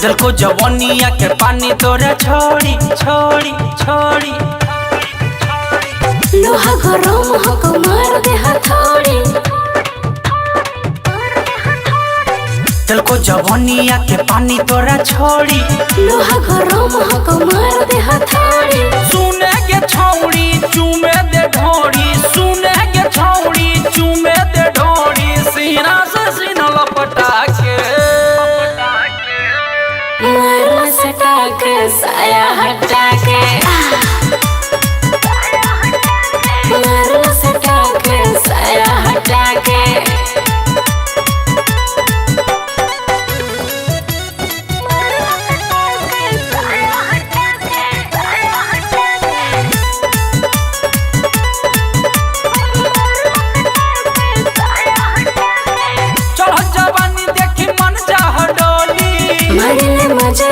चल को जवानिया के पानी तोरा छोड़ी छोड़ी छोड़ी। लोहा गरम हको मार दे हथौड़ी। चल को जवानिया के पानी तोरा छोड़ी। लोहा गरम हको मार दे हथौड़ी। सुने के छौड़ी चूमे दे ढोड़ी। सुने के छौड़ी चूमे दे ढोड़ी। सीना से सीना लपटा के मारला सटा के साया हटा के। मारला सटा के साया हटा के।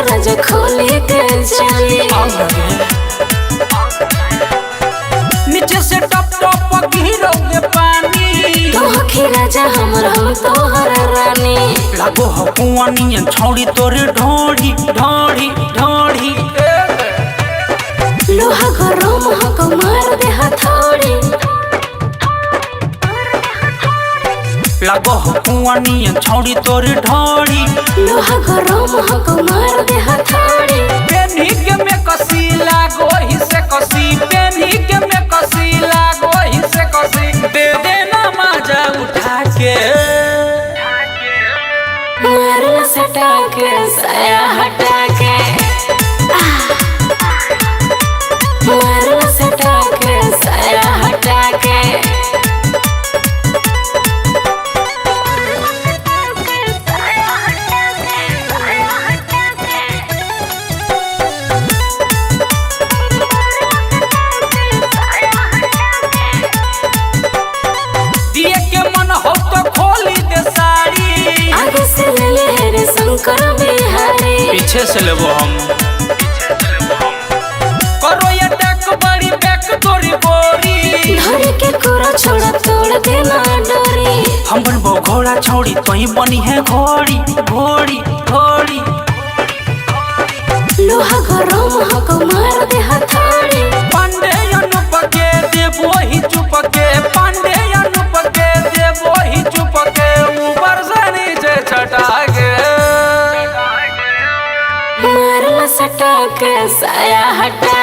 राजा खोले के चली नीचे से टप टप गिरोगे पानी। तो राजा हमर हम तोहर रानी। लागो हो कुआनी छौड़ी तोरे ढोड़ी ढोड़ी ढोड़ी। लोहा गरम हको मार दे हथौड़ी। लागो हो कुआनी छौड़ी तोरे ढोड़ी। लोहा गरम हको मार दे हथौड़ी। पेनी के में कसी लागो ही से कसी। पेनी के में कसी लागो ही से कसी। दे देना मजा उठा के मारला सटा के साया हटा के। मारला सटा के साया हटा के। आगे से ले ले रे शंकर बिहारी। पीछे से लेबो हम करो ये टक बड़ी बैक तोरी बोरी। धर के कोरा छोड़ा तोड़ देना डोरी। हम बनबो घोड़ा छौड़ी तोही बनी है घोड़ी घोड़ी घोड़ी। लोहा गरम हको मार दे हथौड़ी। पांडे अनुप के देबो ही चुप के। पांडे अनुप के देबो ही चुप के। ऊपर से नीचे छटा के मारला सटा के साया हटा